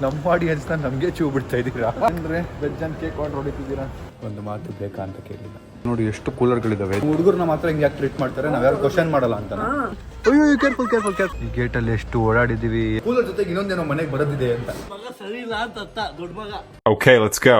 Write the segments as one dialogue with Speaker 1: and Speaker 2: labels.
Speaker 1: ನಮ್ಮ ಆಡಿಯನ್ಸ್ನ ನಮಗೆ ಚೂ ಬಿಡ್ತಾ ಇದ್ದೀರಾ ಅಂದರೆ ವೆಜ್ ಆ್ಯಂಡ್ ಕೇಕ್ ಆರ್ಡರ್ ಹೊಡಿತಿದ್ದೀರಾ? ಒಂದು ಮಾತು ಬೇಕಾ ಅಂತ ಕೇಳಿಲ್ಲ. ನೋಡಿ ಎಷ್ಟು ಕೂಲರ್ಗಳಿದ್ದಾವೆ. ಹುಡುಗರನ್ನ ಮಾತ್ರ ಹಿಂಗೆ ಯಾಕೆ ಟ್ರೀಟ್ ಮಾಡ್ತಾರೆ, ನಾವ್ಯಾರು ಕ್ವಶನ್ ಮಾಡಲ್ಲ ಅಂತ. ಅಯ್ಯೋ ಕೇರ್ಫುಲ್ ಕೇರ್ಫುಲ್ ಕೇರ್ಫುಲ್. ಈ ಗೇಟಲ್ಲಿ ಎಷ್ಟು ಓಡಾಡಿದ್ದೀವಿ. ಕೂಲರ್ ಜೊತೆಗೆ ಇನ್ನೊಂದೇನೋ ಮನೆಗೆ ಬರೋದಿದೆ ಅಂತ.
Speaker 2: Okay, let's go.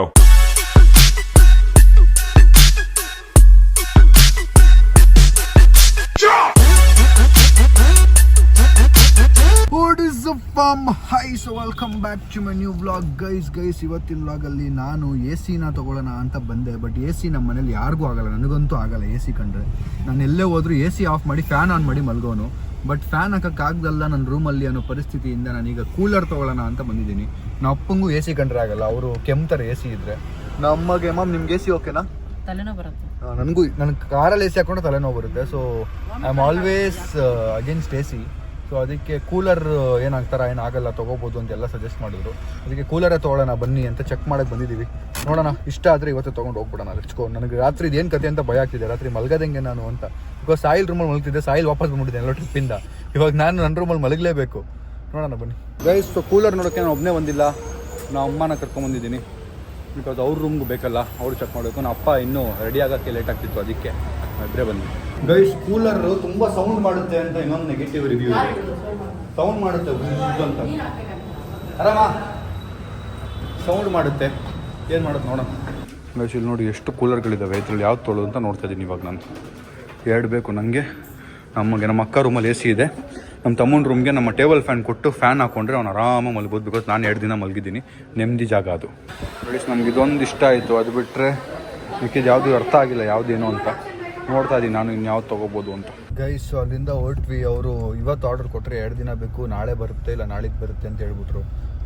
Speaker 1: What is up fam? Hi, so welcome back to my new vlog guys. ಇವತ್ತಿನ ವ್ಲಾಗಲ್ಲಿ ನಾನು AC ನ ತೊಗೊಳ್ಳೋಣ ಅಂತ ಬಂದೆ. ಬಟ್ AC ನಮ್ಮ ಮನೇಲಿ ಯಾರಿಗೂ ಆಗಲ್ಲ, ನನಗಂತೂ ಆಗಲ್ಲ AC ಕಂಡ್ರೆ. ನಾನು ಎಲ್ಲೇ ಹೋದ್ರೂ AC ಆಫ್ ಮಾಡಿ ಫ್ಯಾನ್ ಆನ್ ಮಾಡಿ ಮಲ್ಗೋನು. ಬಟ್ ಫ್ಯಾನ್ ಹಾಕೋಕ್ಕಾಗ್ದಲ್ಲ ನನ್ನ ರೂಮಲ್ಲಿ ಅನ್ನೋ ಪರಿಸ್ಥಿತಿಯಿಂದ ನಾನೀಗ ಕೂಲರ್ ತೊಗೊಳ್ಳೋಣ ಅಂತ ಬಂದಿದ್ದೀನಿ. ನಮ್ಮ ಅಪ್ಪಂಗೂ AC ಕಂಡ್ರೆ ಆಗಲ್ಲ, ಅವರು ಕೆಮ್ತಾರೆ AC ಇದ್ದರೆ. ನಮಗೆ ನಿಮ್ಗೆ AC ಓಕೆನಾ?
Speaker 3: ತಲೆನೋವು ಬರುತ್ತೆ.
Speaker 1: ನನಗೂ ನನ್ನ ಕಾರಲ್ಲಿ AC ಹಾಕೊಂಡ್ರೆ ತಲೆನೋವು ಬರುತ್ತೆ. So I am always against AC. So ಅದಕ್ಕೆ ಕೂಲರ್ ಏನಾಗ್ತಾರ ಏನಾಗಲ್ಲ ತೊಗೋಬೋದು ಅಂತೆಲ್ಲ ಸಜೆಸ್ಟ್ ಮಾಡಿದ್ರು. ಅದಕ್ಕೆ ಕೂಲರೇ ತೊಗೊಳ್ಳೋಣ ಬನ್ನಿ ಅಂತ ಚೆಕ್ ಮಾಡೋಕ್ಕೆ ಬಂದಿದ್ದೀವಿ. ನೋಡೋಣ, ಇಷ್ಟ ಆದರೆ ಇವತ್ತು ತೊಗೊಂಡು ಹೋಗ್ಬಿಡೋಣ. ಲೆಟ್ಸ್ಕೋ. ನನಗೆ ರಾತ್ರಿ ಇದೇನು ಕತೆ ಅಂತ ಭಯ ಆಗ್ತಿದೆ, ರಾತ್ರಿ ಮಲಗದಂಗೆ ನಾನು ಅಂತ. ಬಿಕಾಸ್ ಸಾಯಿಲ್ ರೂಮಲ್ಲಿ ಮಲಗ್ತಿದ್ದೆ, ಸಾಯಿಲ್ ವಾಪಸ್ ಬಂದ್ಬಿಟ್ಟಿದ್ದೆ ಎಲ್ಲ ಟ್ರಿಪ್ಪಿಂದ. ಇವಾಗ ನಾನು ನನ್ನ ರೂಮಲ್ಲಿ ಮಲಗಲೇಬೇಕು. ನೋಡೋಣ ಬನ್ನಿ ಗೈಸ್. ಸೊ ಕೂಲರ್ ನೋಡೋಕ್ಕೆ ನಾನು ಒಬ್ಬನೇ ಬಂದಿಲ್ಲ, ನಾನು ಅಮ್ಮನ ಕರ್ಕೊಂಬಂದಿದ್ದೀನಿ. ಬಿಕಾಸ್ ಅವ್ರ ರೂಮ್ಗೂ ಬೇಕಲ್ಲ, ಅವ್ರು ಚೆಕ್ ಮಾಡಬೇಕು. ನಮ್ಮ ಅಪ್ಪ ಇನ್ನೂ ರೆಡಿ ಆಗೋಕ್ಕೆ ಲೇಟ್ ಆಗ್ತಿತ್ತು, ಅದಕ್ಕೆ ಇಬ್ಬರೇ ಬಂದ್ವಿ. ಗೈಸ್, ಕೂಲರ್ ತುಂಬ ಸೌಂಡ್ ಮಾಡುತ್ತೆ ಅಂತ ಇನ್ನೊಂದು ನೆಗೆಟಿವ್ ರಿವ್ಯೂ ಇದೆ. ಸೌಂಡ್ ಮಾಡುತ್ತೆ ಅಂತ ಆರಾಮ ಸೌಂಡ್ ಮಾಡುತ್ತೆ. ಏನು ಮಾಡುತ್ತೆ ನೋಡೋಣ ಗೈಸ್. ಇಲ್ಲಿ ನೋಡಿ ಎಷ್ಟು ಕೂಲರ್ಗಳಿದ್ದಾವೆ. ಇದ್ರಲ್ಲಿ ಯಾವ್ದು ತೊಗೊಳ್ಳೋದು ಅಂತ ನೋಡ್ತಾ ಇದ್ದೀನಿ ಇವಾಗ ನಾನು. ಎರಡು ಬೇಕು ನನಗೆ. ನಮ್ಮ ಅಕ್ಕ ರೂಮಲ್ಲಿ AC ಇದೆ. ನಮ್ಮ ತಮ್ಮನ ರೂಮ್ಗೆ ನಮ್ಮ ಟೇಬಲ್ ಫ್ಯಾನ್ ಕೊಟ್ಟು ಫ್ಯಾನ್ ಹಾಕೊಂಡ್ರೆ ಅವ್ನು ಆರಾಮಾಗಿ ಮಲ್ಬೋದು. ಬಿಕಾಸ್ ನಾನು 2 ದಿನ ಮಲಗಿದ್ದೀನಿ, ನೆಮ್ಮದಿ ಜಾಗ ಅದು. ಗೈಸ್, ನನಗೆ ಇದೊಂದು ಇಷ್ಟ ಆಯಿತು. ಅದು ಬಿಟ್ಟರೆ ಮಿಕ್ಕಿದ್ದು ಯಾವುದು ಅರ್ಥ ಆಗಿಲ್ಲ ಯಾವುದೇನೋ ಅಂತ ನೋಡ್ತಾ ಇದ್ದೀನಿ ನಾನು, ಇನ್ಯಾವ್ದು ತೊಗೋಬೋದು ಅಂತ. ಗೈಸ್, ಅಲ್ಲಿಂದ ಹೊರಟ್ವಿ. ಅವರು ಇವತ್ತು ಆರ್ಡರ್ ಕೊಟ್ಟರೆ 2 ದಿನ ಬೇಕು, ನಾಳೆ ಬರುತ್ತೆ ಇಲ್ಲ ನಾಳಿದ್ದು ಬರುತ್ತೆ ಅಂತ ಹೇಳ್ಬಿಟ್ರು.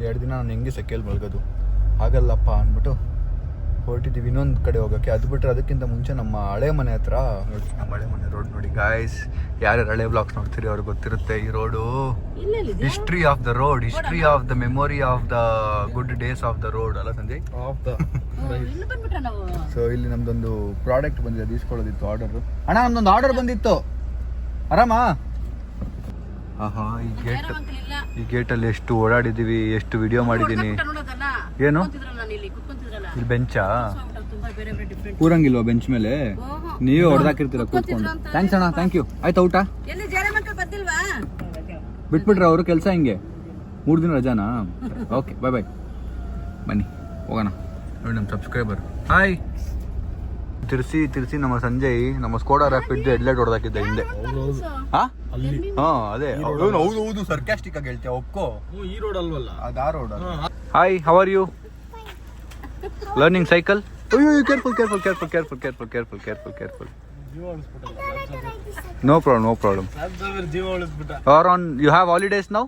Speaker 1: 2 ದಿನ ನಾನು ಹೆಂಗೆ ಸೆಕೆಯಲ್ಲಿ ಮಲಗೋದು, ಆಗಲ್ಲಪ್ಪ ಅಂದ್ಬಿಟ್ಟು ಹೊರಟಿದ್ದೀವಿ ಇನ್ನೊಂದು ಕಡೆ ಹೋಗೋಕ್ಕೆ. ಅದು ಬಿಟ್ಟರೆ ಅದಕ್ಕಿಂತ ಮುಂಚೆ ನಮ್ಮ ಹಳೆ ಮನೆ ಹತ್ರ ನೋಡಿ, ನಮ್ಮ ಹಳೆ ಮನೆ ರೋಡ್ ನೋಡಿ ಗಾಯ್ಸ್. ಯಾರ್ಯಾರು ಹಳೆ ಬ್ಲಾಗ್ಸ್ ನೋಡ್ತೀರಿ ಅವ್ರಿಗೆ ಗೊತ್ತಿರುತ್ತೆ ಈ road. History of the road, history of the memory of the good days of the road ಅಲ್ಲ ಸಂಜಯ್? ಸೊ ಇಲ್ಲಿ ನಮ್ದೊಂದು ಪ್ರಾಡಕ್ಟ್ ಬಂದಿದೆ, ಅದು ಇಸ್ಕೊಳ್ಳೋದಿತ್ತು ಆರ್ಡರ್. ಅಣ್ಣ ನಮ್ದೊಂದು ಆರ್ಡರ್ ಬಂದಿತ್ತು, ಆರಾಮ? ಆಹಾ, ಈ ಗೇಟಲ್ಲಿ ಎಷ್ಟು ಓಡಾಡಿದ್ದೀವಿ, ಎಷ್ಟು ವಿಡಿಯೋ ಮಾಡಿದ್ದೀನಿ. ಏನು ಇಲ್ಲಿ ಬೆಂಚಾ ಕೂರಂಗಿಲ್ವಾ ಬೆಂಚ್ ಮೇಲೆ? ನೀವೇ ಹೊಡೆದಾಕಿರ್ತೀರ ಕೂತ್ಕೊಂಡು. ಥ್ಯಾಂಕ್ಸ್ ಅಣ್ಣ, ಥ್ಯಾಂಕ್ ಯು. ಆಯ್ತಾ ಊಟ? ಬಿಟ್ಬಿಟ್ರೆ ಅವರು ಕೆಲಸ ಹಿಂಗೆ 3 ದಿನ ರಜಾನಾ? ಓಕೆ, ಬಾಯ್ ಬಾಯ್. ಬನ್ನಿ ಹೋಗೋಣ. ನೋಡಿ ನಮ್ಮ ಸಬ್ಸ್ಕ್ರೈಬರ್. ಹಾಯ್. ತಿರ್ಸಿ ನಮ್ಮ ಸಂಜಯ್ ನಮ್ಮ ಸ್ಕೋಡಾ ರ್ಯಾಪಿಡ್ ಹೆಡ್ಲೈಟ್ ಹೊಡೆದಾಕಿದ್ದೆ ಹಿಂದೆ. ಅದೇ ಹೌದು, ಸರ್ಕ್ಯಾಸ್ಟಿಕ್ ಆಗಿ ಹೇಳ್ತೀಯ, ಒಪ್ಕೋ. ಈ ರೋಡ್ ಅಲ್ವಲ್ಲ, ಅದು ಆ road. Hi, how are you? Learning cycle? ಅಯ್ಯೋ, careful. No problem. You have holidays now?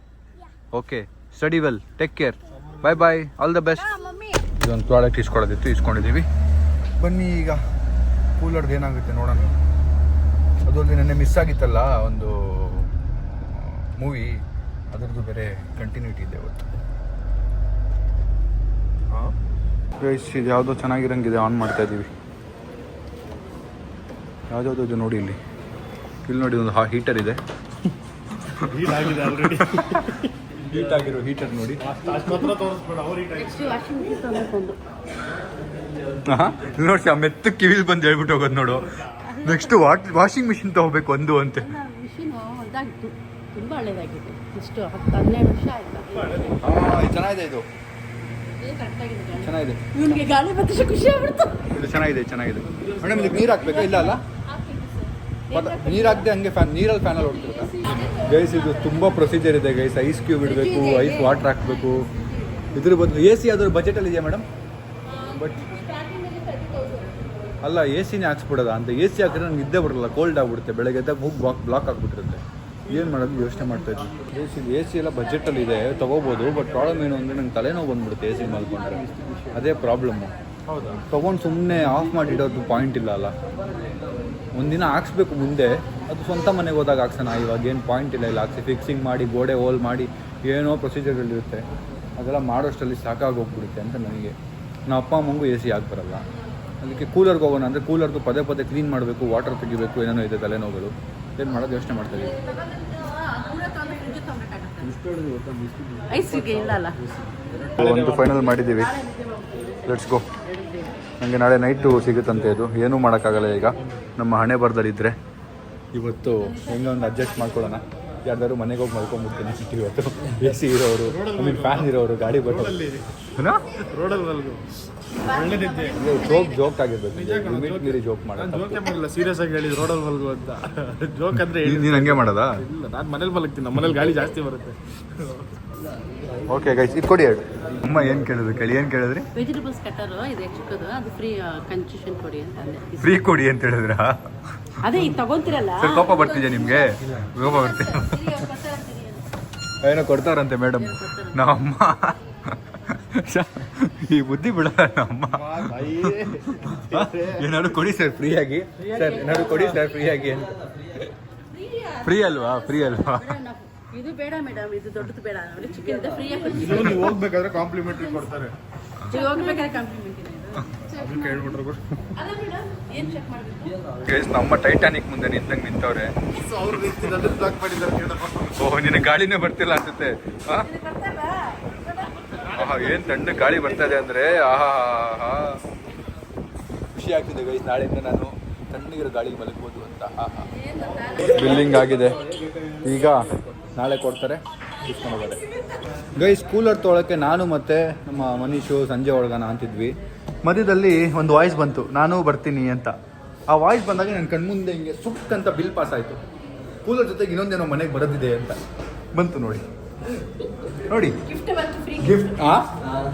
Speaker 1: Okay. Study well. Take care. Bye. All the best. ಇದೊಂದು ಪ್ರಾಡಕ್ಟ್ ಇಸ್ಕೊಂಡಿದ್ದೀವಿ. ಬನ್ನಿ ಈಗ ಕೂಲರ್ದು ಏನಾಗುತ್ತೆ ನೋಡೋಣ. ಅದೊಂದು ನೆನ್ನೆ ಮಿಸ್ ಆಗಿತ್ತಲ್ಲ ಒಂದು ಮೂವಿ, ಅದರದ್ದು ಬೇರೆ ಕಂಟಿನ್ಯೂಟಿ ಇದೆ ಇವತ್ತು. ಇದು ಯಾವುದೋ ಚೆನ್ನಾಗಿರಂಗಿದೆ, ಆನ್ ಮಾಡ್ತಾ ಇದ್ದೀವಿ. ಯಾವುದ್ಯಾವುದು ಇದು ನೋಡಿ, ಇಲ್ಲಿ ನೋಡಿ ಒಂದು ಹೀಟರ್ ಇದೆ. ಹೀಟ್ ಆಗಿರೋ ಹೀಟರ್ ನೋಡಿ. ನೋಡಿ, ಆ ಮೆತ್ತು ಕಿವಿಲ್ ಬಂದು ಹೇಳ್ಬಿಟ್ಟು ಹೋಗೋದು ನೋಡು. ನೆಕ್ಸ್ಟ್ ವಾಷಿಂಗ್ ಮಿಷಿನ್ ತಗೋಬೇಕು ಒಂದು ಅಂತೆ. ಚೆನ್ನಾಗಿದೆ ಇದು, ಚೆನ್ನಾಗಿದೆ. ಇದು ಚೆನ್ನಾಗಿದೆ ಮೇಡಮ್. ಇದಕ್ಕೆ ನೀರು ಹಾಕ್ಬೇಕಾ? ಇಲ್ಲ ಅಲ್ಲ, ನೀರು ಹಾಕದೆ ಹಂಗೆ ನೀರಲ್ಲಿ ಫ್ಯಾನಲ್ಲಿ ಹೊಡ್ತಿರುತ್ತೆ. ಗೈಸ್, ಇದು ತುಂಬ ಪ್ರೊಸೀಜರ್ ಇದೆ ಗೈಸ್. ಐಸ್ ಕ್ಯೂಬ್ ಇಡಬೇಕು, ಐಸ್ ವಾಟರ್ ಹಾಕಬೇಕು. ಇದ್ರ ಬದಲು AC ಅದ್ರ ಬಜೆಟಲ್ಲಿ ಇದೆಯಾ ಮೇಡಮ್? ಬಟ್ ಅಲ್ಲ, AC ಹಾಕ್ಸ್ಬಿಡೋದ ಅಂತ. AC ಹಾಕಿದ್ರೆ ನಂಗೆ ನಿದ್ದೆ ಬರಲ್ಲ, ಕೋಲ್ಡ್ ಆಗ್ಬಿಡುತ್ತೆ. ಬೆಳಗ್ಗೆ ಎದ್ದಾಗ ಮೂಗ್ ಬ್ಲಾಕ್ ಆಗಿಬಿಟ್ಟಿರುತ್ತೆ. ಏನು ಮಾಡೋದು ಯೋಚನೆ ಮಾಡ್ತಾ ಇದ್ವಿ. AC ಎಲ್ಲ ಬಜೆಟಲ್ಲಿ ಇದೆ, ತೊಗೋಬೋದು. ಬಟ್ ಪ್ರಾಬ್ಲಮ್ ಏನು ಅಂದರೆ ನಂಗೆ ತಲೆನೋವು ಬಂದ್ಬಿಡುತ್ತೆ AC ಮಾಡ್ಕೊಂಡ್ರೆ. ಅದೇ ಪ್ರಾಬ್ಲಮ್ಮು. ಹೌದಾ? ತೊಗೊಂಡು ಸುಮ್ಮನೆ ಆಫ್ ಮಾಡಿಡೋದು ಪಾಯಿಂಟ್ ಇಲ್ಲ ಅಲ್ಲ. ಒಂದಿನ ಹಾಕ್ಸ್ಬೇಕು ಮುಂದೆ, ಅದು ಸ್ವಂತ ಮನೆಗೆ ಹೋದಾಗ ಹಾಕ್ಸೋಣ. ಇವಾಗ ಏನು ಪಾಯಿಂಟ್ ಇಲ್ಲ ಹಾಕ್ಸಿ ಫಿಕ್ಸಿಂಗ್ ಮಾಡಿ ಗೋಡೆ ಹೋಲ್ ಮಾಡಿ ಏನೋ ಪ್ರೊಸೀಜರ್ಗಳಿರುತ್ತೆ. ಅದೆಲ್ಲ ಮಾಡೋಷ್ಟರಲ್ಲಿ ಸಾಕಾಗೋಗ್ಬಿಡುತ್ತೆ ಅಂತ ನನಗೆ. ನಮ್ಮ ಅಪ್ಪ ಅಮ್ಮಂಗೂ AC ಬರಲ್ಲ. ಅದಕ್ಕೆ ಕೂಲರ್ಗೆ ಹೋಗೋಣ ಅಂದರೆ ಕೂಲರ್ದು ಪದೇ ಕ್ಲೀನ್ ಮಾಡಬೇಕು, ವಾಟರ್ ತೆಗಿಬೇಕು, ಏನೇನೋ ಇದೆ ತಲೆನೋವುಗಳು. ಏನು ಮಾಡೋದು ಯೋಚನೆ ಮಾಡ್ತಾಯಿದ್ದೀವಿ.
Speaker 2: ಐಸಿಗೆ ಇಲ್ಲ ಅಲ್ಲ.
Speaker 1: ಒಂದು ಫೈನಲ್ ಮಾಡಿದ್ದೀವಿ, ಲೆಟ್ಸ್ ಗೋ. ನನಗೆ ನಾಳೆ ನೈಟು ಸಿಗುತ್ತಂತೆ. ಇದು ಏನೂ ಮಾಡೋಕ್ಕಾಗಲ್ಲ ಈಗ, ನಮ್ಮ ಹಣೆ ಬರದಲ್ಲಿದ್ದರೆ ಇವತ್ತು ಹೆಂಗೆ ಒಂದು ಅಡ್ಜಸ್ಟ್ ಮಾಡ್ಕೊಳ್ಳೋಣ. ಯಾರ್ದಾದ್ರು ಮನೆಗೆ ಹೋಗಿ ಮಲ್ಕೊಂಡ್ಬಿಡ್ತೀನಿ ಇವತ್ತು. ಎ ಸಿ ಇರೋರು, ಫ್ಯಾನ್ ಇರೋರು, ಗಾಡಿ ಬರೋದು ಜೋಕ್ ಆಗಿರ್ಬೇಕು. ಲಿಮಿಟ್ ಮೀರಿ ಜೋಕ್ ಮಾಡೋದು.
Speaker 3: ಸೀರಿಯಸ್ ಆಗಿ ಹೇಳಿ ರೋಡಲ್ಲಿ ಮಲ್ಗು ಅಂತ. ಜೋಕ್ ಅಂದ್ರೆ
Speaker 1: ನೀನು ಹಂಗೆ ಮಾಡೋದಾ?
Speaker 3: ಇಲ್ಲ, ನಾನು ಮನೇಲಿ ಮಲಗ್ತೀನಿ, ನಮ್ಮ ಮನೇಲಿ ಗಾಳಿ ಜಾಸ್ತಿ ಬರುತ್ತೆ.
Speaker 1: ಓಕೆ ಗೈಸ್, ಇದು ಕೊಡಿ ಎರಡು. ಅಮ್ಮ ಏನು ಕೇಳಿದ್ರು ಕೇಳಿ, ಏನು ಕೇಳಿದ್ರಿ?
Speaker 2: ವೆಜಿಟೇಬಲ್ಸ್ ಕಟ್ಟರು ಇದೆ ಚಿಕ್ಕದು, ಅದು ಫ್ರೀ ಕನ್ಸೆಷನ್ ಕೊಡಿ ಅಂತ ಅಂದೆ.
Speaker 1: ಫ್ರೀ ಕೊಡಿ ಅಂತ ಹೇಳಿದ್ರ?
Speaker 2: ಅದೇ ಈಗ ತಗೊಂತೀರಲ್ಲ.
Speaker 1: ಸರ್ ಕೋಪ ಬರ್ತಿದ್ಯಾ ನಿಮಗೆ? ಕೋಪ ಬರ್ತೀಯ? ಏನೋ ಕೊಡ್ತಾರಂತೆ ಮೇಡಮ್. ನಮ್ಮಮ್ಮ ಈ ಬುದ್ಧಿ ಬಿಡಲ್ಲ ನಮ್ಮಮ್ಮ. ಏನಾದ್ರು ಕೊಡಿ ಸರ್ ಫ್ರೀಯಾಗಿ, ಸರ್ ಏನಾದ್ರು ಕೊಡಿ ಸರ್ ಫ್ರೀಯಾಗಿ ಅಂತ. ಫ್ರೀ ಅಲ್ವಾ? ಫ್ರೀ ಅಲ್ವಾ?
Speaker 2: ಇದು ಬೇಡ ಮೇಡಮ್, ಇದು ದೊಡ್ಡದು ಬೇಡ, ಚಿಕ್ಕದ ಫ್ರೀಯಾಗಿ
Speaker 3: ನೀವು ಹೋಗ್ಬೇಕಾದ್ರೆ ಕಾಂಪ್ಲಿಮೆಂಟ್ರಿ ಕೊಡ್ತಾರೆ.
Speaker 2: ಹೋಗ್ಬೇಕಾದ್ರೆ ಕಾಂಪ್ಲಿಮೆಂಟ್ ಇದೆ.
Speaker 1: ಗೈಸ್, ನಮ್ಮ ಟೈಟಾನಿಕ್ ಮುಂದೆ ನಿಂತಂಗೆ ನಿಂತವ್ರೆ. ಓಹ್, ನಿನ್ನ ಗಾಳಿನೇ ಬರ್ತಿಲ್ಲ ಅನ್ಸುತ್ತೆ. ಆಹಾ, ಏನ್ ತಣ್ಣ ಗಾಳಿ ಬರ್ತಾ ಇದೆ ಅಂದ್ರೆ, ಆಹಾ ಖುಷಿ ಆಗ್ತಿದೆ ಗೈಸ್. ನಾಳೆಯಿಂದ ನಾನು ತಣ್ಣಗಿರೋ ಗಾಳಿಗೆ ಮಲಗ್ಬೋದು ಅಂತ. ಬಿಲ್ಲಿಂಗ್ ಆಗಿದೆ, ಈಗ ನಾಳೆ ಕೊಡ್ತಾರೆ, ಇಸ್ಕೊಂಡು ಹೋಗೋದೆ. ಗೈಸ್, ಕೂಲರ್ ತೊಗೊಳಕ್ಕೆ ನಾನು ಮತ್ತೆ ನಮ್ಮ ಮನೀಶು ಸಂಜೆ ಒಳಗನ ಅಂತಿದ್ವಿ. ಮಧ್ಯದಲ್ಲಿ ಒಂದು ವಾಯ್ಸ್ ಬಂತು, ನಾನು ಬರ್ತೀನಿ ಅಂತ. ಆ ವಾಯ್ಸ್ ಬಂದಾಗ ನನ್ನ ಕಣ್ಮುಂದೆ ಹಿಂಗೆ ಸುಕ್ ಅಂತ ಬಿಲ್ ಪಾಸ್ ಆಯಿತು. ಕೂಲರ್ ಜೊತೆಗೆ ಇನ್ನೊಂದೇನೋ ಮನೆಗೆ ಬರೋದಿದೆ ಅಂತ ಬಂತು. ನೋಡಿ ನೋಡಿ, ಗಿಫ್ಟ್.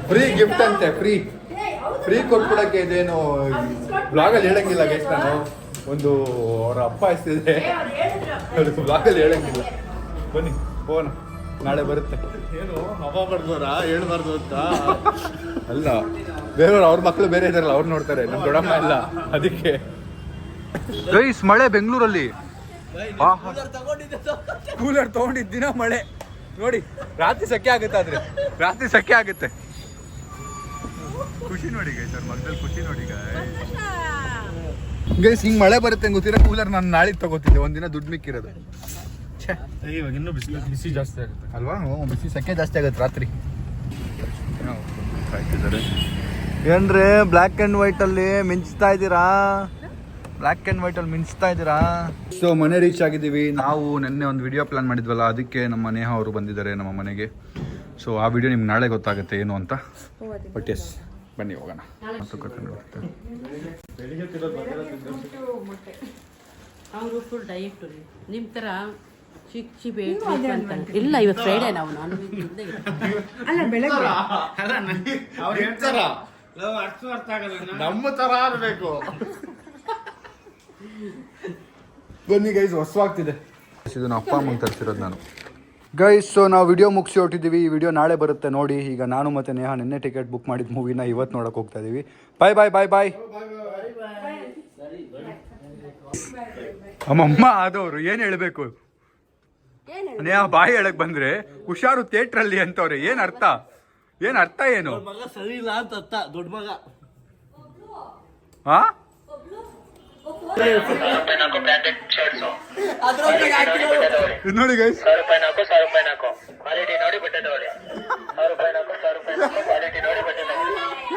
Speaker 1: ಫ್ರೀ ಗಿಫ್ಟ್ ಅಂತೆ, ಫ್ರೀ ಫ್ರೀ ಕೊಟ್ಬಿಡಕ್ಕೆ. ಇದೇನು ಬ್ಲಾಗಲ್ಲಿ ಹೇಳಂಗಿಲ್ಲ ಗೈಸ್. ನಾನು ಒಂದು ಅವರ ಅಪ್ಪ ಹೆಸರಿದೆ, ಬ್ಲಾಗಲ್ಲಿ ಹೇಳಂಗಿಲ್ಲ. ಬನ್ನಿ ಫೋನ್ ನಾಳೆ ಬರುತ್ತೆ.
Speaker 3: ಏನು ಹವಾ ಬರ್ದೋರಾ ಹೇಳ್ಬಾರ್ದು ಅಂತ
Speaker 1: ಅಲ್ಲ, ಬೇರೆಯವ್ರು ಅವ್ರ ಮಕ್ಕಳು ಬೇರೆ ಇದಾರಲ್ಲ, ಅವ್ರು ನೋಡ್ತಾರೆ, ನಮ್ಮ ದೊಡ್ಡಮ್ಮ ಇಲ್ಲ, ಅದಕ್ಕೆ. ಗೈಸ್, ಮಳೆ ಬೆಂಗಳೂರಲ್ಲಿ. ಕೂಲರ್ ತಗೊಂಡಿದ್ದ ದಿನ ಮಳೆ ನೋಡಿ. ರಾತ್ರಿ ಸೆಕೆ ಆಗುತ್ತೆ, ಆದ್ರೆ ರಾತ್ರಿ ಸೆಕೆ ಆಗುತ್ತೆ. ಖುಷಿ ನೋಡಿ ಗೈಸ್, ಅವ್ರ ಮಕ್ಕಳಲ್ಲಿ ಖುಷಿ ನೋಡಿ ಗೈಸ್. ಹಿಂಗ್ ಮಳೆ ಬರುತ್ತೆ ಗೊತ್ತಿರೋ ಕೂಲರ್ ನಾನು ನಾಳೆ ತಗೋತಿದ್ದೆ, ಒಂದಿನ ದುಡ್ಡು ಮಿಕ್ಕಿರೋದು.
Speaker 3: ಇವಾಗ ಇನ್ನೂ ಬಿಸಿ ಜಾಸ್ತಿ ಆಗುತ್ತೆ
Speaker 1: ಅಲ್ವಾ? ಬಿಸಿ ಸೆಕೆ ಜಾಸ್ತಿ ಆಗುತ್ತೆ ರಾತ್ರಿ. ಏನ್ರೆ ಬ್ಲ್ಯಾಕ್ ಆ್ಯಂಡ್ ವೈಟಲ್ಲಿ ಮಿಂಚ್ತಾ ಇದ್ದೀರಾ? ಬ್ಲ್ಯಾಕ್ ಆ್ಯಂಡ್ ವೈಟಲ್ಲಿ ಮಿಂಚ್ತಾ ಇದ್ದೀರಾ? ಸೊ ಮನೆ ರೀಚ್ ಆಗಿದ್ದೀವಿ. ನಾವು ನಿನ್ನೆ ಒಂದು ವಿಡಿಯೋ ಪ್ಲಾನ್ ಮಾಡಿದ್ವಲ್ಲ, ಅದಕ್ಕೆ ನಮ್ಮ ನೇಹ ಅವರು ಬಂದಿದ್ದಾರೆ ನಮ್ಮ ಮನೆಗೆ. ಸೊ ಆ ವಿಡಿಯೋ ನಿಮ್ಗೆ ನಾಳೆ ಗೊತ್ತಾಗುತ್ತೆ ಏನು ಅಂತ. ಬಟ್ ಎಸ್, ಬನ್ನಿ ಹೋಗೋಣ.
Speaker 2: ಅವರು ಫುಲ್ ಡಯಟ್ ನಿಮ್ಮ ಥರ ಚಿಕ್ಕ ಅಂತ ಇಲ್ಲ. ಇವತ್ತು ಫ್ರೈಡೇ, ನಾವು ನಾನು ಅಲ್ಲ ಬೆಳಗ್ಗೆ
Speaker 3: ಅರ್ಥ ಆಗಲ್ಲ, ನಮ್ಮ ತರ ಆಗಬೇಕು.
Speaker 1: ಬನ್ನಿ ಗೈಸ್, ಹೊಸವಾಗ್ತಿದೆ ಇದು. ನಮ್ಮ ಅಪ್ಪ ಅಮ್ಮಂಗೆ ತರಿಸಿರೋದು ನಾನು ಗೈಸ್. ಸೊ ನಾವು ವಿಡಿಯೋ ಮುಗಿಸಿ ಹೊಟ್ಟಿದ್ದೀವಿ. ಈ ವಿಡಿಯೋ ನಾಳೆ ಬರುತ್ತೆ ನೋಡಿ. ಈಗ ನಾನು ಮತ್ತು ನೇಹ ನಿನ್ನೆ ಟಿಕೆಟ್ ಬುಕ್ ಮಾಡಿದ ಮೂವಿನ ಇವತ್ತು ನೋಡೋಕೆ ಹೋಗ್ತಾ ಇದ್ದೀವಿ. ಬಾಯ್ ಬಾಯ್ ಬಾಯ್ ಬಾಯ್. ಅಮ್ಮಮ್ಮ ಆದವರು ಏನು ಹೇಳಬೇಕು? ನೇಹ ಬಾಯಿ ಹೇಳಕ್ ಬಂದ್ರೆ ಹುಷಾರು ಥಿಯೇಟ್ರಲ್ಲಿ ಅಂತವ್ರೆ. ಏನು ಅರ್ಥ? ಏನು ಅರ್ಥ? ಏನು
Speaker 3: ಸರಿ ಇಲ್ಲ ಅಂತ ಅರ್ಥ. ದೊಡ್ಡ ಮಗ
Speaker 1: ಹಾ ನೋಡಿ ಗೈಸ್,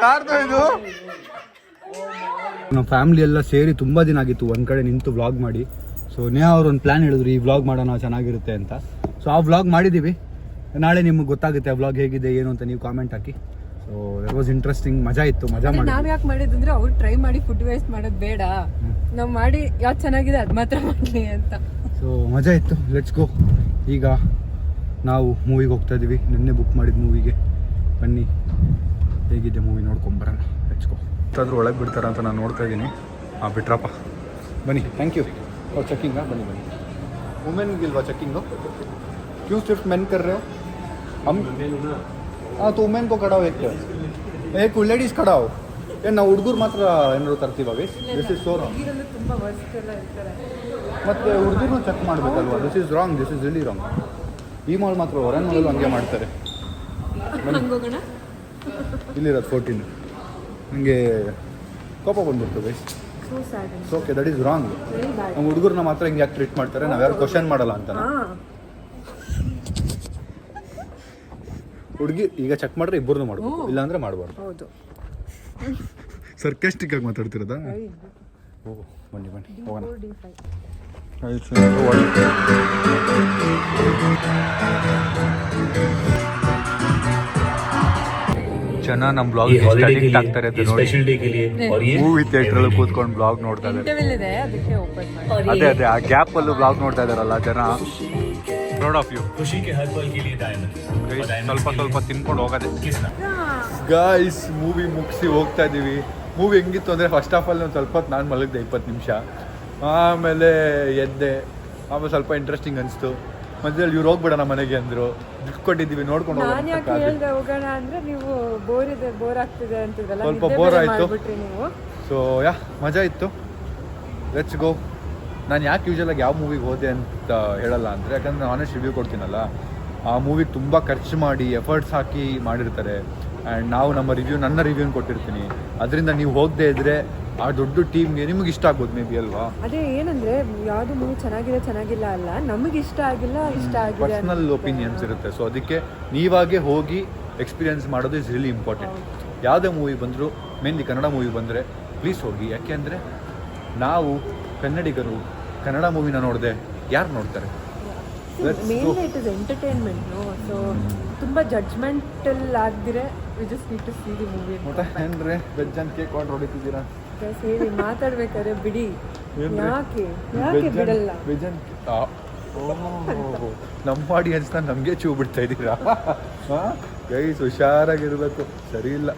Speaker 1: ಯಾರ್ದು ಇದು? ನಮ್ಮ ಫ್ಯಾಮಿಲಿ ಎಲ್ಲ ಸೇರಿ ತುಂಬ ದಿನ ಆಗಿತ್ತು ಒಂದು ಕಡೆ ನಿಂತು ವ್ಲಾಗ್ ಮಾಡಿ. ಸೊ ನೇಹ ಅವ್ರು ಒಂದು ಪ್ಲ್ಯಾನ್ ಹೇಳಿದ್ರು, ಈ ವ್ಲಾಗ್ ಮಾಡೋಣ ಚೆನ್ನಾಗಿರುತ್ತೆ ಅಂತ. ಸೊ ಆ ವ್ಲಾಗ್ ಮಾಡಿದ್ದೀವಿ. ನಾಳೆ ನಿಮ್ಗೆ ಗೊತ್ತಾಗುತ್ತೆ ಆ ವ್ಲಾಗ್ ಹೇಗಿದೆ ಏನು ಅಂತ. ನೀವು comment hockey. So it was interesting, ಮಜಾ ಇತ್ತು. ಮಜಾ ಮಾಡಿ
Speaker 4: ನಾವ್ ಯಾಕೆ ಮಾಡಿದಂದ್ರೆ ಅವ್ರು ಟ್ರೈ ಮಾಡಿ ಫುಡ್ ವೇಸ್ಟ್ ಮಾಡೋದು ಬೇಡ, ನಾವು ಮಾಡಿ ಯಾವ್ದು ಚೆನ್ನಾಗಿದೆ ಅದು ಮಾತ್ರ ಮಾಡಲಿ ಅಂತ.
Speaker 1: ಸೊ ಮಜಾ ಇತ್ತು. Let's go. ಈಗ ನಾವು ಮೂವಿಗೆ ಹೋಗ್ತಾ ಇದ್ದೀವಿ, ನಿನ್ನೆ ಬುಕ್ ಮಾಡಿದ ಮೂವಿಗೆ. ಬನ್ನಿ ಹೇಗಿದೆ ಮೂವಿ ನೋಡ್ಕೊಂಬರೋಣ. Let's go. ಯಾರಾದರೂ ಒಳಗೆ ಬಿಡ್ತಾರ ಅಂತ ನಾನು ನೋಡ್ತಾ ಇದ್ದೀನಿ. ಬಿಟ್ರಪ್ಪ. ಬನ್ನಿ, ಥ್ಯಾಂಕ್ ಯು. और चेकिंग है? बनी बनी वुमेन गिलवा चेकिंग हो? क्यों सिर्फ मेन कर रहे हो? हम हाँ तो वुमेन को खड़ा हो, एक लेडीज़ खड़ा हो. ಏನು ನಾವು ಹುಡುಗರು ಮಾತ್ರ ಏನಾದ್ರು ತರ್ತೀವಿ? This is so wrong. ಮತ್ತು ಹುಡುಗರು ಚೆಕ್ ಮಾಡಬೇಕಲ್ವಾ? This is wrong, this is really wrong. ಈ ಮಾಲ್ ಮಾತ್ರ ಹೊರನ್ ಮಾಡಲು ಹಂಗೆ ಮಾಡ್ತಾರೆ. ಇಲ್ಲಿರೋದು 14. ನನಗೆ ಕೋಪ ಬಂದ್ಬಿಡ್ತು. Okay, that is wrong. ನಮ್ಮ ಹುಡುಗರನ್ನ ಮಾತ್ರ ಹಿಂಗೆ ಯಾಕೆ ಟ್ರೀಟ್ ಮಾಡ್ತಾರೆ? ನಾವು ಯಾರು ಕ್ವಶನ್ ಮಾಡಲ್ಲ ಅಂತ. ಹುಡುಗಿ ಈಗ ಚೆಕ್ ಮಾಡಿದ್ರೆ ಇಬ್ಬರನ್ನು ಮಾಡ್ಬೋದು, ಇಲ್ಲಾಂದ್ರೆ ಮಾಡಬಾರ್ದು.
Speaker 4: ಹೌದು.
Speaker 1: ಸರ್ಕಾಸ್ಟಿಕ್ ಆಗಿ ಮಾತಾಡ್ತಿರೋದಾ? ಓ ಬನ್ನಿ ಹೋಗೋಣ. ಜನ ನಮ್ಮ ಬ್ಲಾಗ್ ಅಡಿಕ್ಟ್ ಆಗ್ತಾರೆ ಅಂತ ನೋಡಿ ಮೂವಿ ಥಿಯೇಟರ್ ಅಲ್ಲಿ ಕೂತ್ಕೊಂಡು ಬ್ಲಾಗ್ ನೋಡ್ತಾ ಇದ್ದಾರೆ.
Speaker 4: ಅದಕ್ಕೆ ಓಪನ್ ಮಾಡಿ.
Speaker 1: ಅದೇ ಆ ಗ್ಯಾಪ್ ಅಲ್ಲೂ ಬ್ಲಾಗ್ ನೋಡ್ತಾ ಇದಾರಲ್ಲ ಜನ. Proud of you. ಸ್ವಲ್ಪ ತಿನ್ಕೊಂಡು ಹೋಗೋದೆ. ಗಾಯ್ಸ್ ಮೂವಿ ಮುಗಿಸಿ ಹೋಗ್ತಾ ಇದೀವಿ. ಮೂವಿ ಹೆಂಗಿತ್ತು ಅಂದರೆ ಫಸ್ಟ್ ಆಫ್ ಆಲ್ ಒಂದು ಸ್ವಲ್ಪ ಹೊತ್ತು ನಾನು ಮಲಗಿದೆ 20 ನಿಮಿಷ. ಆಮೇಲೆ ಎದ್ದೆ. ಆಮೇಲೆ ಸ್ವಲ್ಪ ಇಂಟ್ರೆಸ್ಟಿಂಗ್ ಅನಿಸ್ತು. ಮಧ್ಯದಲ್ಲಿ ಇವ್ರು ಹೋಗ್ಬಿಡೋಣ ಮನೆಗೆ ಅಂದರು. ದುಡ್ಡು ಕೊಟ್ಟಿದ್ದೀವಿ ನೋಡ್ಕೊಂಡು
Speaker 4: ನಾನು ಯಾಕೆ ಹೇಳ್ದೆ ಹೋಗೋಣ ಅಂದರೆ ನೀವು ಬೋರ್ ಆಗ್ತಿದೆ ಅಂತಿದ್ರಲ್ಲ,
Speaker 1: ಸ್ವಲ್ಪ ಬೋರ್ ಆಯಿತು.
Speaker 4: ನೀವು.
Speaker 1: ಸೊ ಮಜಾ ಇತ್ತು. Let's go. ನಾನು ಯಾಕೆ ಯೂಶಲಾಗಿ ಯಾವ ಮೂವಿಗೆ ಹೋದೆ ಅಂತ ಹೇಳಲ್ಲ ಅಂದರೆ, ಯಾಕಂದರೆ ಆನೆಸ್ಟ್ ರಿವ್ಯೂ ಕೊಡ್ತೀನಲ್ಲ, ಆ ಮೂವಿಗೆ ತುಂಬ ಖರ್ಚು ಮಾಡಿ ಎಫರ್ಟ್ಸ್ ಹಾಕಿ ಮಾಡಿರ್ತಾರೆ. ಆ್ಯಂಡ್ ನಾವು ನನ್ನ ರಿವ್ಯೂನ ಕೊಟ್ಟಿರ್ತೀನಿ. ಅದರಿಂದ ನೀವು ಹೋಗದೆ ಇದ್ದರೆ ಆ ದೊಡ್ಡ ಟೀಮ್ಗೆ ನಿಮಗೆ ಇಷ್ಟ ಆಗ್ಬೋದು ಮೇ ಬಿ ಅಲ್ವಾ.
Speaker 4: ಅದೇ ಏನಂದರೆ ಯಾವುದು ಮೂವಿ ಚೆನ್ನಾಗಿಲ್ಲ ಅಲ್ಲ, ನಮಗೆ ಇಷ್ಟ ಆಗಿದೆ.
Speaker 1: ಪರ್ಸ್ನಲ್ ಒಪಿನಿಯನ್ಸ್ ಇರುತ್ತೆ. ಸೊ ಅದಕ್ಕೆ ನೀವಾಗೆ ಹೋಗಿ ಎಕ್ಸ್ಪೀರಿಯನ್ಸ್ ಮಾಡೋದು ಇಸ್ ರಿಯಲಿ ಇಂಪಾರ್ಟೆಂಟ್. ಯಾವುದೇ ಮೂವಿ ಬಂದರೂ, ಮೇನ್ಲಿ ಕನ್ನಡ ಮೂವಿ ಬಂದರೆ ಪ್ಲೀಸ್ ಹೋಗಿ. ಯಾಕೆ ಅಂದರೆ ನಾವು ಕನ್ನಡಿಗರು ಕನ್ನಡ ಮೂವಿನ ನೋಡಿದೆ ಯಾರು ನೋಡ್ತಾರೆ?
Speaker 4: Mainly it is entertainment. So ತುಂಬ ಜಡ್ಜ್ಮೆಂಟಲ್ ಆಗದಿರೆ we just need to see the movie.
Speaker 1: ಮತ್ತೆ ಏನ್ರಿ ವೆಜ್ ಅಂತ ಕೇಕ್ ಆರ್ಡರ್ ಹೊಡಿತಿದ್ದೀರಾ?
Speaker 4: ಹೇಳಿ ಮಾತಾಡ್ಬೇಕಾದ್ರೆ ಬಿಡಿ. ಯಾಕೆ ಬಿಡಲ್ಲ?
Speaker 1: ವೆಜ್ ಅಂತ ನಮ್ಮ ಆಡಿಯನ್ಸ್ನ ನಮಗೆ ಚೂ ಬಿಡ್ತಾ ಇದ್ದೀರಾ? ಗೈಸ್ ಹುಷಾರಾಗಿರ್ಬೇಕು. ಸರಿ ಇಲ್ಲ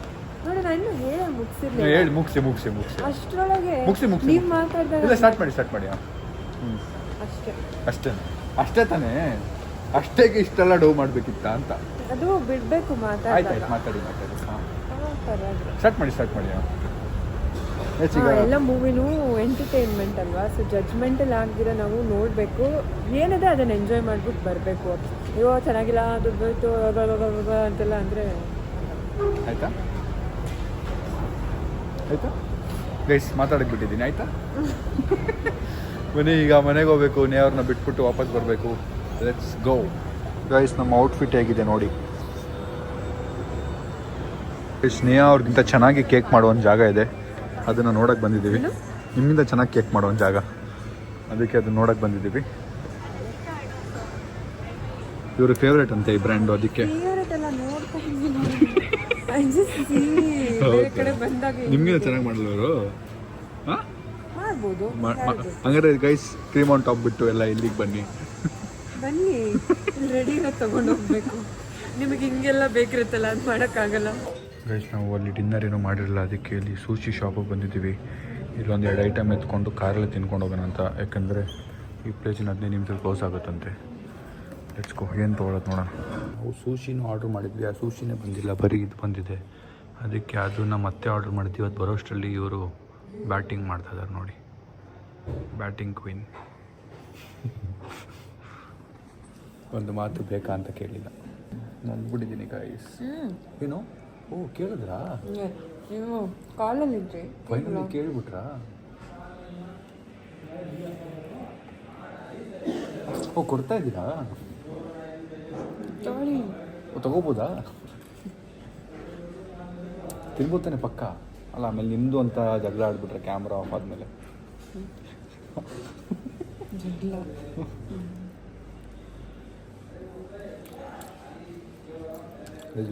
Speaker 4: ನೋಡಿ, ನಾನು ಹೇಳಿ ಮುಗಿಸಿರ್ಲಿ.
Speaker 1: ಹೇಳಿ ಮುಗಿಸಿ
Speaker 4: ಅಷ್ಟರೊಳಗೆ
Speaker 1: ಮುಗಿಸಿ
Speaker 4: ನೀವು ಮಾತಾಡ್ದಾಗ
Speaker 1: ಇಲ್ಲ ಸ್ಟಾರ್ಟ್ ಮಾಡಿ. ಅಷ್ಟೇ ತಾನೇ? ಅಷ್ಟೇಗೆ ಇಷ್ಟೆಲ್ಲ ಡೌ ಮಾಡಬೇಕಿತ್ತ ಅಂತ.
Speaker 4: ಅದು ಬಿಡಬೇಕು.
Speaker 1: ಆಯ್ತು ಮಾತಾಡಿ. ಸ್ಟಾರ್ಟ್ ಮಾಡಿ.
Speaker 4: ಎಲ್ಲ ಮೂವಿನೂ ಎಂಟರ್ಟೈನ್ಮೆಂಟ್ ಅಲ್ವಾ. ಸೊ ಜಡ್ಜ್ಮೆಂಟಲ್ಲಿ ಆಗ್ದಿರ ನಾವು ನೋಡಬೇಕು. ಏನಿದೆ ಅದನ್ನು ಎಂಜಾಯ್ ಮಾಡ್ಬಿಟ್ಟು ಬರಬೇಕು. ಅಯ್ಯೋ ಚೆನ್ನಾಗಿಲ್ಲ ದುಡ್ಡು ಅಂತೆಲ್ಲ ಅಂದರೆ
Speaker 1: ಆಯ್ತಾ ಗೈಸ್ ಮಾತಾಡಕ್ಕೆ ಬಿಟ್ಟಿದ್ದೀನಿ. ಆಯ್ತಾ ಈಗ ಮನೆಗೆ ಹೋಗ್ಬೇಕು. ನೇವ್ರನ್ನ ಬಿಟ್ಬಿಟ್ಟು ವಾಪಸ್ ಬರಬೇಕು. Let's go. ಗೈಸ್ ನಮ್ಮ ಔಟ್ಫಿಟ್ ಹೇಗಿದೆ ನೋಡಿ. ಸ್ನೇಹ ಅವ್ರಿಗಿಂತ ಚೆನ್ನಾಗಿ ಕೇಕ್ ಮಾಡೋ ಒಂದು ಜಾಗ ಇದೆ, ಅದನ್ನು ನೋಡೋಕೆ ಬಂದಿದ್ದೀವಿ. ನಿಮ್ಮಿಂದ ಚೆನ್ನಾಗಿ ಕೇಕ್ ಮಾಡೋ ಒಂದು ಜಾಗ, ಅದಕ್ಕೆ ಅದನ್ನ ನೋಡೋಕೆ ಬಂದಿದ್ದೀವಿ. ಇವ್ರ ಫೇವ್ರೇಟ್ ಅಂತೆ ಈ ಬ್ರ್ಯಾಂಡು, ಅದಕ್ಕೆ. ನಿಮ್ಗೆ ಚೆನ್ನಾಗಿ ಮಾಡಲವರು
Speaker 4: ಮಾಡ್ಬೋದು.
Speaker 1: ಹಂಗಾರೆ ಗೈಸ್ ಕ್ರೀಮ್ ಆನ್ ಟಾಪ್ ಬಿಟ್ಟು ಎಲ್ಲ ಇಲ್ಲಿಗೆ ಬನ್ನಿ
Speaker 4: ರೆಡಿನ ತಗೊಂಡು ಹೋಗ್ಬೇಕು. ನಿಮಗೆ ಹಿಂಗೆಲ್ಲ ಬೇಕಿರುತ್ತಲ್ಲ, ಅದು ಮಾಡೋಕ್ಕಾಗಲ್ಲ.
Speaker 1: ಗೈಸ್ ನಾವು ಅಲ್ಲಿ ಡಿನ್ನರ್ ಏನೋ ಮಾಡಿರಲಿಲ್ಲ, ಅದಕ್ಕೆ ಇಲ್ಲಿ ಸೂಶಿ ಶಾಪಿಗೆ ಬಂದಿದ್ದೀವಿ. ಇಲ್ಲೊಂದು 2 ಐಟಮ್ ಎತ್ಕೊಂಡು ಕಾರಲ್ಲಿ ತಿನ್ಕೊಂಡು ಹೋಗೋಣ ಅಂತ. ಯಾಕಂದರೆ ಈ ಪ್ಲೇಸಿನ 15 ನಿಮಿಷದಲ್ಲಿ ಕ್ಲೋಸ್ ಆಗುತ್ತಂತೆ. Let's go. ಏನು ತೊಗೊಳೋದು ನೋಡೋಣ. ನಾವು ಸೂಶಿನೂ ಆರ್ಡ್ರ್ ಮಾಡಿದ್ವಿ, ಆ ಸೂಶಿನೇ ಬಂದಿಲ್ಲ, ಬರೀ ಇದು ಬಂದಿದೆ. ಅದಕ್ಕೆ ಅದನ್ನು ಮತ್ತೆ ಆರ್ಡ್ರ್ ಮಾಡಿದ್ವಿ. ಇವತ್ತು ಬರೋಷ್ಟರಲ್ಲಿ ಇವರು ಬ್ಯಾಟಿಂಗ್ ಮಾಡ್ತಾಯಿದ್ದಾರೆ ನೋಡಿ. Batting queen. ಒಂದು ಮಾತು ಬೇಕಾ ಅಂತ ಕೇಳಿಲ್ಲ, ನಂದ್ಬಿಟ್ಟಿದ್ದೀನಿ ಗೈಸ್. ಏನು ಕೇಳಿದ್ರಾ?
Speaker 4: ನೀವು ಕಾಲಲ್ಲಿದ್ರಿ,
Speaker 1: ಫೈನಲಿ ಕೇಳಿಬಿಟ್ರಾ? ಕೊಡ್ತಾ ಇದ್ದೀರಾ? ತಗೋಬೋದಾ? ತಿನ್ಬೋತಾನೆ ಪಕ್ಕ ಅಲ್ಲ? ಆಮೇಲೆ ನಿಮ್ಮದು ಅಂತ ಜಗಳ ಆಡ್ಬಿಟ್ರೆ ಕ್ಯಾಮ್ರಾ ಆಫ್ ಆದಮೇಲೆ.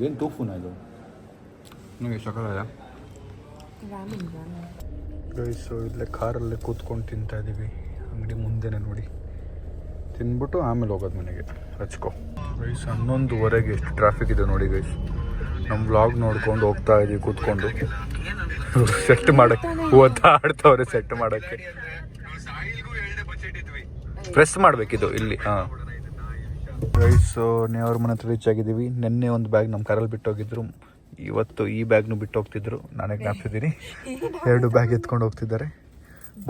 Speaker 1: ಏನು ಟೋಫುನ ಇದು? ನನಗೆ ಸಕಲ ಗೈಸು ಇಲ್ಲೇ ಕಾರಲ್ಲೇ ಕೂತ್ಕೊಂಡು ತಿಂತಾ ಇದ್ದೀವಿ. ಅಂಗಡಿ ಮುಂದೆನೇ ನೋಡಿ. ತಿಂದ್ಬಿಟ್ಟು ಆಮೇಲೆ ಹೋಗೋದು ಮನೆಗೆ. ಹಚ್ಕೋ ಗೈಸ್. 11:15 ಎಷ್ಟು ಟ್ರಾಫಿಕ್ ಇದೆ ನೋಡಿ ಗೈಸ್. ನಮ್ಮ ವ್ಲಾಗ್ ನೋಡ್ಕೊಂಡು ಹೋಗ್ತಾ ಇದ್ದೀವಿ ಕೂತ್ಕೊಂಡು. ಸೆಟ್ ಮಾಡೋಕ್ಕೆ ಓದಾಡ್ತವ್ರೆ. ಸೆಟ್ ಮಾಡೋಕ್ಕೆ ಪ್ರೆಸ್ ಮಾಡಬೇಕಿದು ಇಲ್ಲಿ. ಹಾಂ ಗೈಸ್, ನೇವ್ರ ಮನೆ ಹತ್ರ ರೀಚ್ ಆಗಿದ್ದೀವಿ. ನಿನ್ನೆ ಒಂದು ಬ್ಯಾಗ್ ನಮ್ಮ ಕಾರಲ್ಲಿ ಬಿಟ್ಟೋಗಿದ್ರು, ಇವತ್ತು ಈ ಬ್ಯಾಗ್ನು ಬಿಟ್ಟು ಹೋಗ್ತಿದ್ರು. ನಾನೇ ಜ್ಞಾಪಿಸಿದ್ದೀನಿ. 2 ಬ್ಯಾಗ್ ಎತ್ಕೊಂಡು ಹೋಗ್ತಿದ್ದಾರೆ.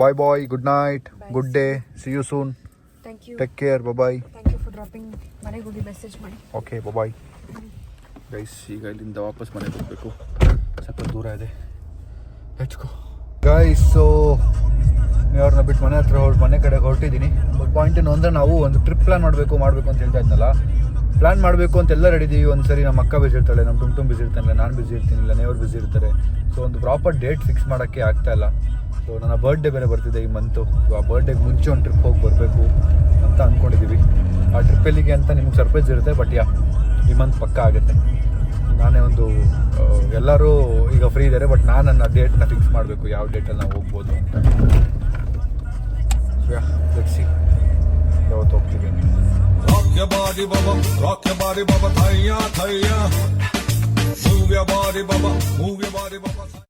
Speaker 1: Bye, good night, good day, see you soon, take care, bye.
Speaker 4: ಮನೆಗೆ ಹೋಗಿ ಮೆಸೇಜ್ ಮಾಡಿ.
Speaker 1: Okay, bye guys. ಈಗ ಇಲ್ಲಿಂದ ವಾಪಸ್ ಮನೆಗೆ ಹೋಗಬೇಕು, ಸ್ವಲ್ಪ ದೂರ ಇದೆ. ಹೆಚ್ಕೋ ಗೈಸ್. ಸೊ ಅವ್ರನ್ನ ಬಿಟ್ಟು ಮನೆ ಹತ್ರ ಮನೆ ಕಡೆಗೆ ಹೊರಟಿದ್ದೀನಿ. ಪಾಯಿಂಟ್ ಏನು ಅಂದರೆ ನಾವು ಒಂದು ಟ್ರಿಪ್ ಪ್ಲಾನ್ ಮಾಡಬೇಕು ಅಂತ ಹೇಳ್ತಾ ಇದ್ನಲ್ಲ. ಪ್ಲಾನ್ ಮಾಡಬೇಕು ಅಂತೆಲ್ಲ ರೆಡಿ ಇದೀವಿ. ಒಂದ್ಸರಿ ನಮ್ಮ ಅಕ್ಕ ಬಿಸಿ ಇರ್ತಾಳೆ, ನಮ್ಮ ಟುಮ್ ಬಿಸಿ ಇರ್ತಾನೆ, ನಾನು ಬಿಸಿ ಇರ್ತೀನಿ, ಇಲ್ಲ ನೇವರು ಬಿಸಿ ಇರ್ತಾರೆ. ಸೊ ಒಂದು ಪ್ರಾಪರ್ ಡೇಟ್ ಫಿಕ್ಸ್ ಮಾಡೋಕ್ಕೆ ಆಗ್ತಾ ಇಲ್ಲ. ಸೊ ನನ್ನ ಬರ್ಡೇ ಬೇರೆ ಬರ್ತಿದೆ ಈ ಮಂತು. ಆ ಬರ್ಡೇಗೆ ಮುಂಚೆ ಒಂದು ಟ್ರಿಪ್ ಹೋಗಿ ಬರಬೇಕು ಅಂತ ಅಂದ್ಕೊಂಡಿದ್ದೀವಿ. ಆ ಟ್ರಿಪ್ ಎಲ್ಲಿಗೆ ಅಂತ ನಿಮ್ಗೆ ಸರ್ಪ್ರೈಸ್ ಇರುತ್ತೆ, ಬಟ್ ಈ ಮಂತ್ ಪಕ್ಕ ಆಗುತ್ತೆ. ನಾನೇ ಒಂದು ಎಲ್ಲರೂ ಈಗ ಫ್ರೀ ಇದ್ದಾರೆ, ಬಟ್ ನಾನು ನನ್ನ ಡೇಟ್ನ ಫಿಕ್ಸ್ ಮಾಡಬೇಕು, ಯಾವ ಡೇಟಲ್ಲಿ ನಾವು ಹೋಗ್ಬೋದು ಅಂತ. ಲೆಟ್ಸ್ ಸಿ ಯಾವತ್ತು ಹೋಗ್ತೀವಿ ಅಂತ.
Speaker 5: Rock your body, baba, thaya, thaya. Move your body, baba, move your body, baba.